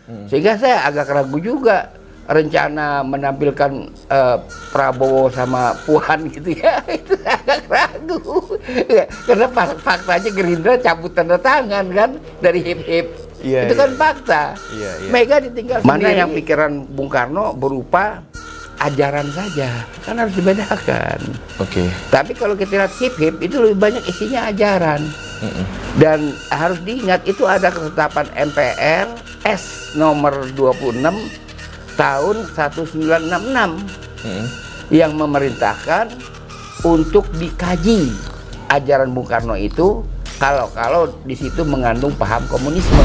Sehingga saya agak ragu juga rencana menampilkan Prabowo sama Puan gitu ya. Itu agak ragu. Karena faktanya Gerindra cabut tanda tangan kan dari HIP-HIP. Itu kan fakta. Mega ditinggal mana sendiri. Yang pikiran Bung Karno berupa ajaran saja, kan harus dibedakan. Tapi kalau kita lihat HIP-HIP itu lebih banyak isinya ajaran. Dan harus diingat itu ada ketetapan MPR S nomor 26 tahun 1966 yang memerintahkan untuk dikaji ajaran Bung Karno itu kalau di situ mengandung paham komunisme.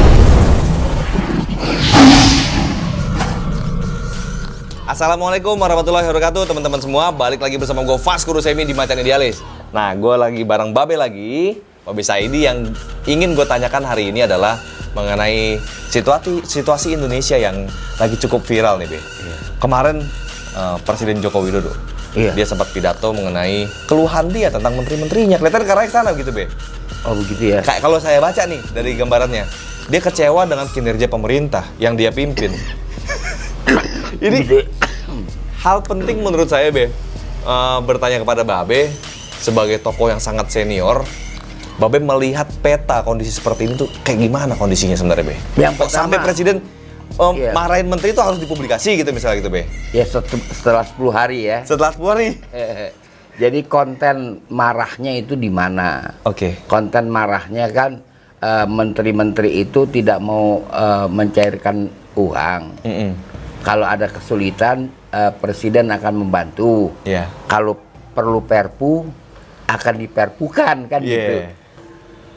Assalamualaikum warahmatullahi wabarakatuh teman-teman semua. Balik lagi bersama gue Vasco Rusemi di Macan Idealis. Nah, gue lagi bareng Babe lagi, Babe Saidi. Yang ingin gue tanyakan hari ini adalah mengenai situasi Indonesia yang lagi cukup viral nih, Be. Kemarin Presiden Joko Widodo, dia sempat pidato mengenai keluhan dia tentang menteri-menterinya. Kelihatan karena sana gitu, Be. Oh begitu ya. Kayak kalau saya baca nih dari gambarannya, dia kecewa dengan kinerja pemerintah yang dia pimpin. Ini hal penting menurut saya, Be. Bertanya kepada Babe sebagai tokoh yang sangat senior. Babe melihat peta kondisi seperti ini tuh kayak gimana kondisinya sebenarnya, Be? Yang pertama, sampai presiden marahin menteri itu harus dipublikasi gitu misalnya gitu, Be? Ya setelah 10 hari ya. Setelah 10 hari. Jadi konten marahnya itu di mana? Konten marahnya kan menteri-menteri itu tidak mau mencairkan uang. Kalau ada kesulitan, presiden akan membantu. Kalau perlu perpu, akan diperpukan kan gitu.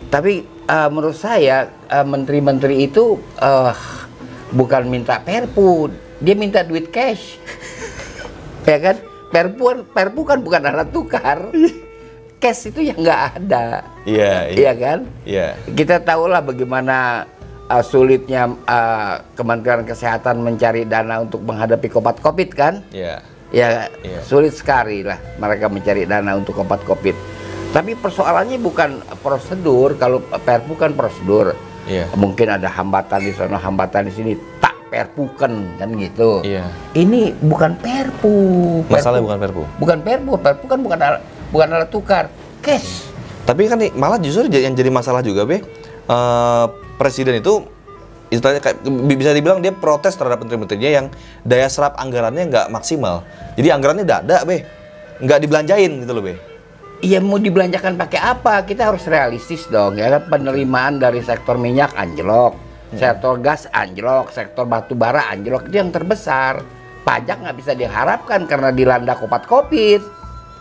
Tapi menurut saya menteri-menteri itu bukan minta perpu, dia minta duit cash. Ya kan? Perpu kan bukan alat tukar. Cash itu yang nggak ada. Iya kan? Kita tahulah bagaimana sulitnya Kementerian Kesehatan mencari dana untuk menghadapi Covid kan? Sulit sekali lah mereka mencari dana untuk Covid. Tapi persoalannya bukan prosedur. Kalau perpu kan prosedur. Mungkin ada hambatan di sana, hambatan di sini, tak perpukan kan gitu. Ini bukan perpu. Masalahnya bukan perpu. Bukan perpu. Perpu kan bukan alat tukar. Cash. Tapi kan nih, malah justru yang jadi masalah juga, Be. Presiden itu bisa dibilang dia protes terhadap menteri-menterinya yang daya serap anggarannya nggak maksimal. Jadi anggarannya nggak ada, Be. Nggak dibelanjain gitu loh, Be. Iya, mau dibelanjakan pakai apa? Kita harus realistis dong, ya kan? Penerimaan dari sektor minyak anjlok, sektor gas anjlok, sektor batu bara anjlok, itu yang terbesar. Pajak nggak bisa diharapkan karena dilanda Covid,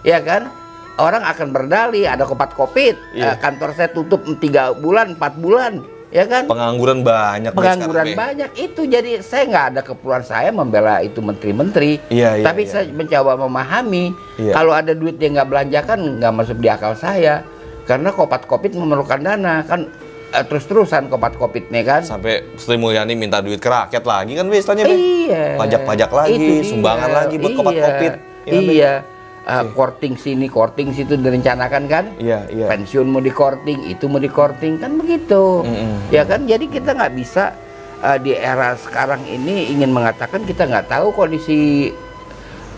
ya kan? Orang akan berdalih ada Covid, kantor saya tutup 3 bulan, 4 bulan, ya kan? Pengangguran banyak. Pengangguran banyak itu, jadi saya nggak ada keperluan saya membela itu menteri-menteri. Tapi saya mencoba memahami kalau ada duit yang nggak belanjakan nggak masuk di akal saya, karena Covid memerlukan dana kan, terus-terusan Covid nih kan. Sampai Sri Mulyani minta duit ke rakyat lagi kan, istilahnya, Be. Pajak-pajak lagi, sumbangan lagi buat Covid. Korting sini, korting situ direncanakan kan? Pensiun mau dikorting, itu mau dikorting kan begitu. Ya kan, jadi kita nggak bisa di era sekarang ini ingin mengatakan kita nggak tahu kondisi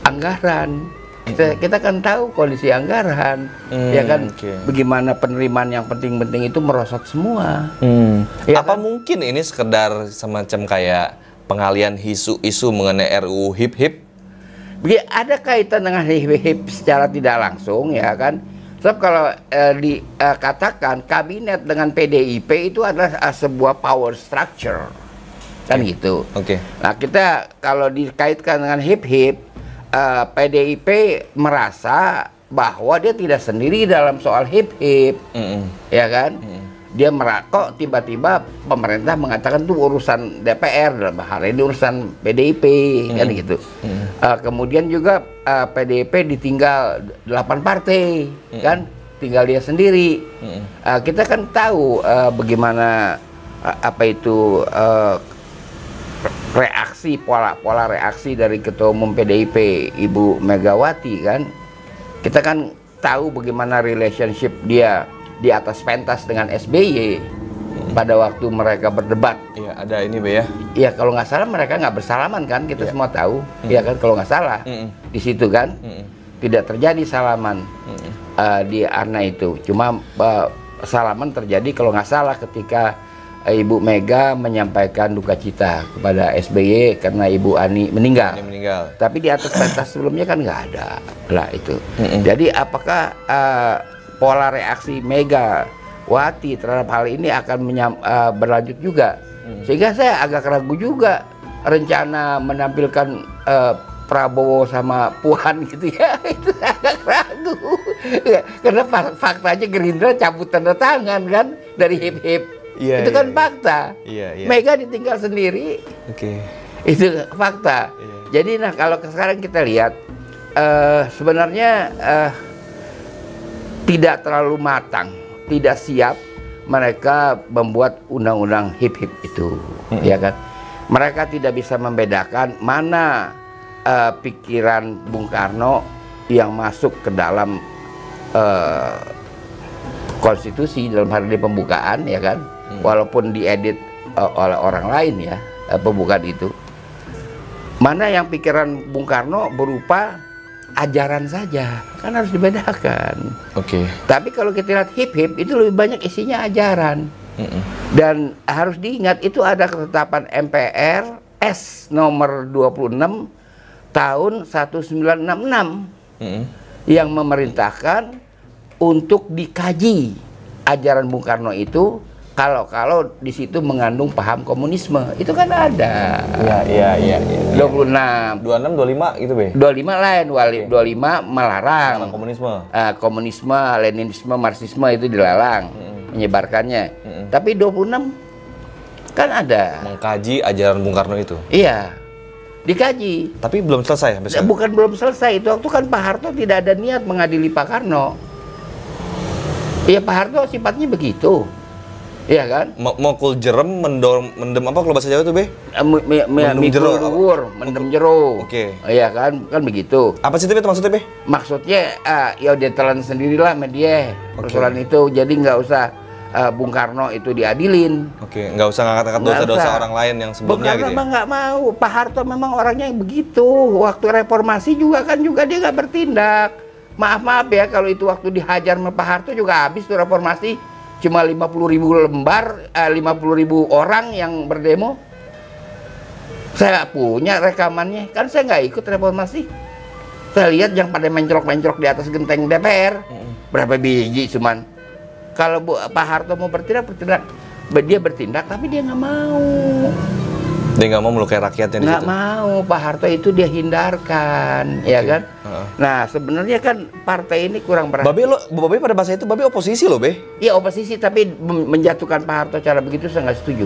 anggaran. Kita kan tahu kondisi anggaran, ya kan? Bagaimana penerimaan yang penting-penting itu merosot semua. Apa mungkin ini sekedar semacam kayak pengalian isu mengenai RUU HIP-HIP? Ada kaitan dengan HIP secara tidak langsung, ya kan? Sebab kalau dikatakan kabinet dengan PDIP itu adalah sebuah power structure, kan gitu. Nah, kita kalau dikaitkan dengan HIP-HIP, PDIP merasa bahwa dia tidak sendiri dalam soal HIP-HIP, ya kan? Dia kok tiba-tiba pemerintah mengatakan itu urusan DPR, dalam hal ini urusan PDIP, kan gitu. Kemudian juga PDIP ditinggal 8 partai, kan, tinggal dia sendiri. Kita kan tahu bagaimana reaksi, pola reaksi dari Ketua Umum PDIP Ibu Megawati kan. Kita kan tahu bagaimana relationship dia di atas pentas dengan SBY pada waktu mereka berdebat ada ini Be ya. Iya, kalau nggak salah mereka nggak bersalaman kan, kita semua tahu. Iya kan, kalau nggak salah di situ kan tidak terjadi salaman di Arna itu. Cuma salaman terjadi kalau nggak salah ketika Ibu Mega menyampaikan duka cita kepada SBY karena Ibu Ani meninggal. Tapi di atas pentas sebelumnya kan nggak ada lah itu. Jadi apakah pola reaksi Megawati terhadap hal ini akan berlanjut juga? Sehingga saya agak ragu juga rencana menampilkan Prabowo sama Puan gitu ya, itu agak ragu. Karena faktanya Gerindra cabut tanda tangan kan dari HIP-HIP. Itu kan fakta. Mega ditinggal sendiri. Itu fakta. Jadi nah kalau sekarang kita lihat sebenarnya tidak terlalu matang, tidak siap mereka membuat undang-undang HIP-HIP itu, ya kan? Mereka tidak bisa membedakan mana pikiran Bung Karno yang masuk ke dalam konstitusi dalam hal ini pembukaan, ya kan? Walaupun diedit oleh orang lain ya pembukaan itu. Mana yang pikiran Bung Karno berupa ajaran saja, kan harus dibedakan. Tapi kalau kita lihat HIP-HIP itu lebih banyak isinya ajaran. Dan harus diingat itu ada ketetapan MPR S nomor 26 tahun 1966 yang memerintahkan untuk dikaji ajaran Bung Karno itu kalau di situ mengandung paham komunisme. Itu kan ada. Iya. 26, 25 gitu Be. 25 lain, 25 melarang komunisme. Komunisme, Leninisme, Marxisme itu dilarang menyebarkannya. Tapi 26 kan ada mengkaji ajaran Bung Karno itu. Iya. Dikaji. Tapi belum selesai sampai sekarang. Bukan belum selesai, itu waktu kan Pak Harto tidak ada niat mengadili Pak Karno. Iya, Pak Harto sifatnya begitu. Iya kan? Mokul jerem, mendem apa kalau bahasa Jawa itu Be? Mendem jero. Iya kan? Kan begitu. Apa sih itu maksudnya Be? Maksudnya ya dia telan sendirilah media persoalan itu. Jadi nggak usah Bung Karno itu diadilin. Nggak usah ngangkat-ngangkat dosa-dosa orang lain yang sebelumnya gitu ya? Memang nggak mau. Pak Harto memang orangnya yang begitu. Waktu reformasi juga dia nggak bertindak. Maaf ya kalau itu waktu dihajar sama Pak Harto juga habis tuh reformasi. Cuma 50.000 lembar, 50.000 orang yang berdemo. Saya punya rekamannya, kan saya nggak ikut reformasi. Saya lihat yang pada mencrok-mencrok di atas genteng DPR, berapa biji cuman. Kalau Pak Harto mau bertindak, dia bertindak, tapi dia nggak mau. Dia nggak mau melukai rakyatnya di situ. Nggak mau, Pak Harto itu dia hindarkan, ya kan? Nah, sebenarnya kan partai ini kurang berhasil. Babe pada bahasa itu Babe oposisi loh, Be. Iya, oposisi, tapi menjatuhkan Pak Harto cara begitu saya nggak setuju.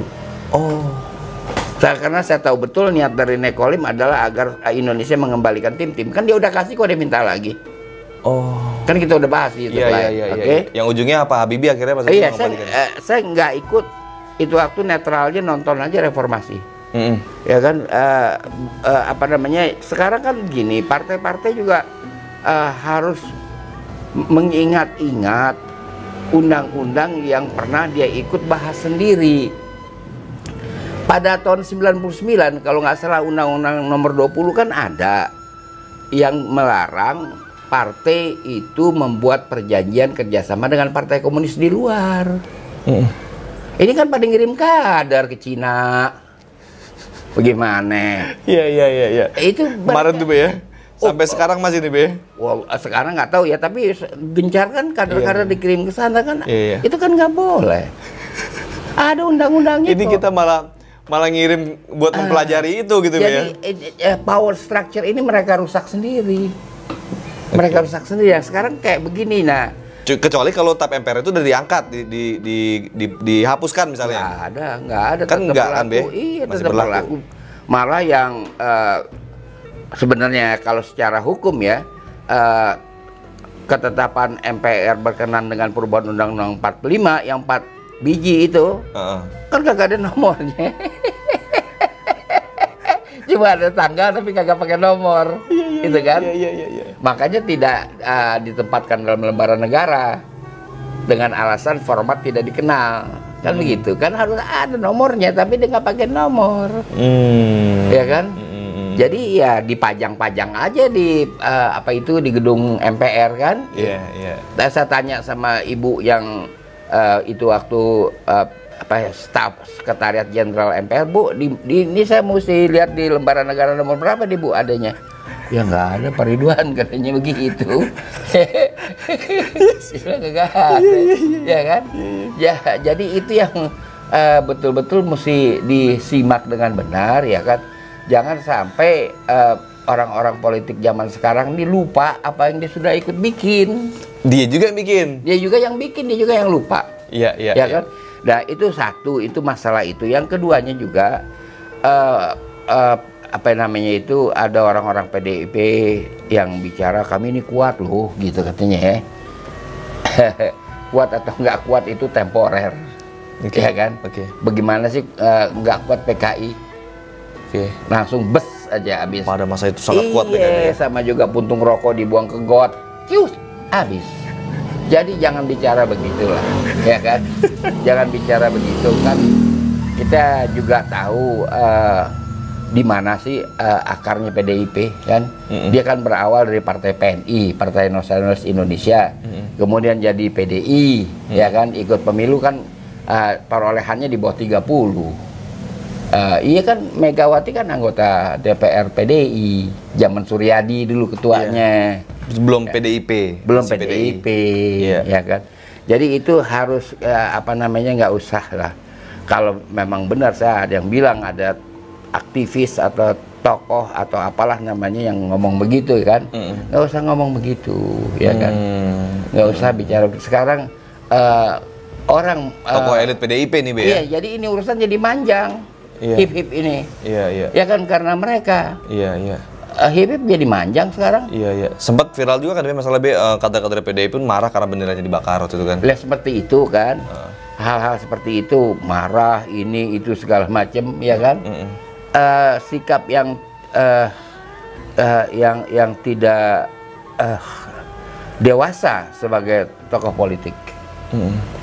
Karena saya tahu betul niat dari Nekolim adalah agar Indonesia mengembalikan tim-tim. Kan dia udah kasih kok, dia minta lagi. Kan kita udah bahas itu. Iya. Yang ujungnya apa? Habibie akhirnya pas itu mengembalikan. Saya nggak ikut. Itu waktu netralnya nonton aja reformasi. Ya kan, apa namanya, sekarang kan gini, partai-partai juga harus mengingat-ingat undang-undang yang pernah dia ikut bahas sendiri. Pada tahun 99 kalau nggak salah undang-undang nomor 20 kan ada yang melarang partai itu membuat perjanjian kerjasama dengan partai komunis di luar. Ini kan pada ngirim kader ke Cina. Bagaimana? Iya. Itu kemarin tuh Be ya. Sampai sekarang masih nih Be. Wah, sekarang nggak tahu ya, tapi gencar kan kader-kader dikirim ke sana kan. Itu kan nggak boleh. Ada undang-undangnya. Ini kita malah ngirim buat mempelajari itu gitu Be. Jadi power structure ini mereka rusak sendiri. Mereka rusak sendiri. Yang sekarang kayak begini, nah. Kecuali kalau tap MPR itu udah diangkat, dihapuskan misalnya. Nggak ada. Kan nggak kan Be? Iya, tetap berlaku. Malah yang sebenarnya kalau secara hukum ya, ketetapan MPR berkenan dengan perubahan Undang-Undang 45 yang 4 biji itu, kan kagak ada nomornya. Cuma ada tanggal tapi kagak pakai nomor, gitu kan? Iya. Makanya tidak ditempatkan dalam lembaran negara dengan alasan format tidak dikenal. Kan begitu, kan harus ada nomornya, tapi dia nggak pakai nomor, ya kan? Jadi ya dipajang-pajang aja di apa itu di gedung MPR kan? Iya, iya. Dan saya tanya sama ibu yang itu waktu apa ya, staf sekretariat jenderal MPR, Bu, ini saya mesti lihat di lembaran negara nomor berapa nih Bu adanya? Ya nggak ada, Pak Ridwan katanya begitu. Nggak ada, ya kan? Ya jadi itu yang betul-betul mesti disimak dengan benar, ya kan? Jangan sampai orang-orang politik zaman sekarang ini lupa apa yang dia sudah ikut bikin. Dia juga yang bikin. Dia juga yang bikin, dia juga yang lupa. Iya, iya. Ya kan? Nah itu satu, itu masalah itu. Yang keduanya juga apa namanya itu, ada orang-orang PDIP yang bicara kami ini kuat loh gitu katanya ya. Kuat atau nggak kuat itu temporer, ya kan? Bagaimana sih nggak kuat PKI? Langsung bes aja habis. Pada masa itu sangat kuat PKI. Sama juga puntung rokok dibuang ke got, cius habis. Jadi jangan bicara begitulah, ya kan? Jangan bicara begitu kan. Kita juga tahu di mana sih akarnya PDIP kan? Dia kan berawal dari Partai PNI, Partai Nasionalis Indonesia, kemudian jadi PDI, ya kan? Ikut pemilu kan, perolehannya di bawah 30. Iya kan, Megawati kan anggota DPR PDI, zaman Suryadi dulu ketuanya. Belum PDIP. Belum PDIP, ya kan? Jadi itu harus apa namanya, nggak usah lah. Kalau memang benar, saya ada yang bilang ada aktivis atau tokoh atau apalah namanya yang ngomong begitu kan, nggak usah ngomong begitu, ya kan? Nggak usah bicara. Sekarang orang tokoh elit PDIP nih, Be. Iya, jadi ini urusan jadi manjang, hip-hip ini. Iya, iya. Ya kan, karena mereka. Iya, iya. Hip-hip jadi manjang sekarang. Iya, iya. Sempat viral juga kan masalah kata-kata dari PDIP pun marah karena benderanya dibakar waktu itu kan. Lihat seperti itu kan. Hal-hal seperti itu, marah ini itu segala macam, ya kan? Sikap yang tidak dewasa sebagai tokoh politik,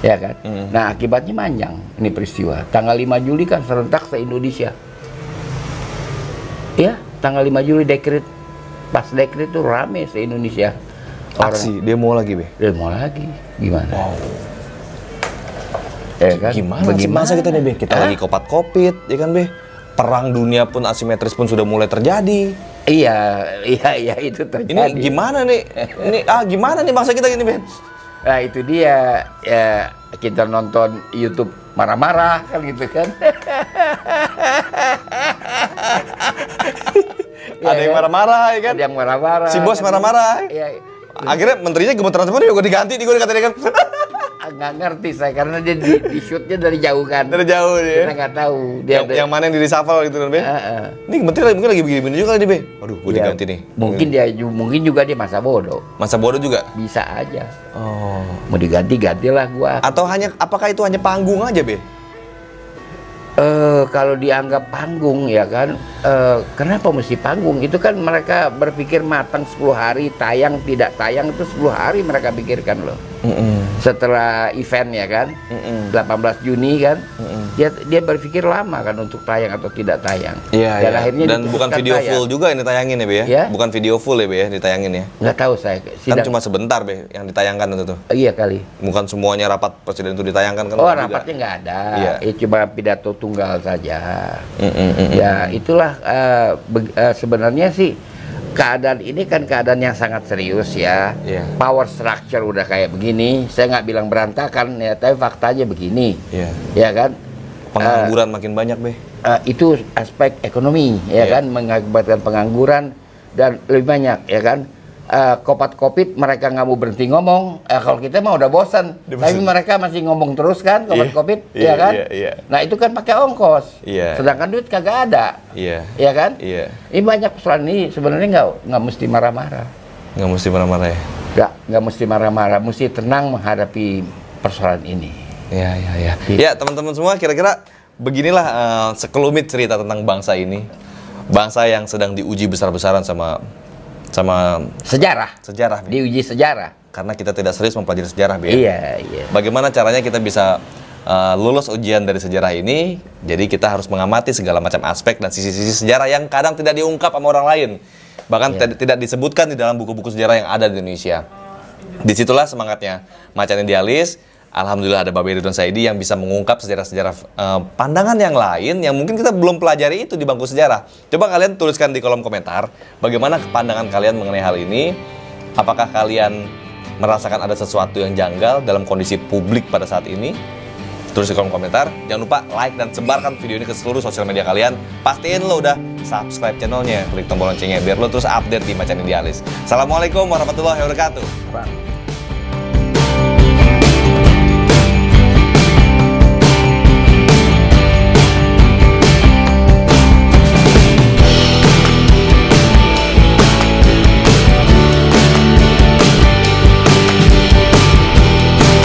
ya kan? Nah akibatnya manjang ini peristiwa. Tanggal 5 Juli kan serentak se-Indonesia, ya. Tanggal 5 Juli dekret, pas dekret itu rame se-Indonesia. Aksi demo lagi, Be. Demo lagi, gimana? Wow. Ya kan? Gimana sih kita nih, Be? Kita lagi COVID, ya kan, Be? Perang dunia pun asimetris pun sudah mulai terjadi. Iya itu terjadi. Ini gimana nih? Gimana nih bangsa kita gini, Ben? Nah itu dia, ya kita nonton YouTube marah-marah kan gitu kan. Ada yang marah-marah, ya kan? Ada yang marah-marah. Si bos marah-marah. Iya. Akhirnya menterinya gemeteran semua juga diganti, katanya kan. Nggak ngerti saya, karena dia di shootnya dari jauh kan. Dari jauh dia. Kita nggak tahu. Yang mana yang di reshuffle gitu kan, Be? Ini menteri mungkin lagi begini juga nih, Be. Aduh, gue diganti nih. Mungkin juga dia masa bodoh. Masa bodoh juga? Bisa aja. Oh. Mau diganti-gantilah gua. Atau apakah itu hanya panggung aja, Be? Kalau dianggap panggung, ya kan, kenapa mesti panggung? Itu kan mereka berpikir matang 10 hari, tayang tidak tayang itu 10 hari mereka pikirkan loh. Setelah event, ya kan, 18 Juni kan, dia berpikir lama kan untuk tayang atau tidak tayang. Iya, dan akhirnya dan bukan video tayang. Full juga yang ditayangin ya, Be, ya? Ya? Bukan video full ya, Be, ya, ditayangin ya? Nggak tahu saya. Kan cuma sebentar, Be, yang ditayangkan itu tuh. Iya kali. Bukan semuanya rapat presiden itu ditayangkan kan? Oh, rapatnya nggak ada. Iya. Cuma pidato tunggal saja. Ya itulah sebenarnya sih keadaan ini kan keadaan yang sangat serius ya. Power structure udah kayak begini. Saya nggak bilang berantakan ya, tapi faktanya begini. Ya kan. Pengangguran makin banyak, Be. Itu aspek ekonomi ya kan, mengakibatkan pengangguran dan lebih banyak ya kan. Covid mereka nggak mau berhenti ngomong. Kalau kita mah udah bosan, tapi mereka masih ngomong terus kan Covid, ya kan? Nah itu kan pakai ongkos, sedangkan duit kagak ada, ya kan? Ini banyak persoalan ini sebenarnya nggak mesti marah-marah. Nggak mesti marah-marah ya? Nggak mesti marah-marah, mesti tenang menghadapi persoalan ini. Ya teman-teman semua, kira-kira beginilah sekelumit cerita tentang bangsa ini, bangsa yang sedang diuji besar-besaran sama sejarah, diuji sejarah. Karena kita tidak serius mempelajari sejarah, Be. Iya. Bagaimana caranya kita bisa lulus ujian dari sejarah ini, jadi kita harus mengamati segala macam aspek dan sisi-sisi sejarah yang kadang tidak diungkap sama orang lain. Bahkan tidak disebutkan di dalam buku-buku sejarah yang ada di Indonesia. Disitulah semangatnya Macan Idealis. Alhamdulillah ada Babe Ridwan Saidi yang bisa mengungkap sejarah-sejarah pandangan yang lain yang mungkin kita belum pelajari itu di bangku sejarah. Coba kalian tuliskan di kolom komentar bagaimana pandangan kalian mengenai hal ini. Apakah kalian merasakan ada sesuatu yang janggal dalam kondisi publik pada saat ini? Tulis di kolom komentar. Jangan lupa like dan sebarkan video ini ke seluruh sosial media kalian. Pastiin lo udah subscribe channelnya, klik tombol loncengnya biar lo terus update di Macan Idealis. Assalamualaikum warahmatullahi wabarakatuh.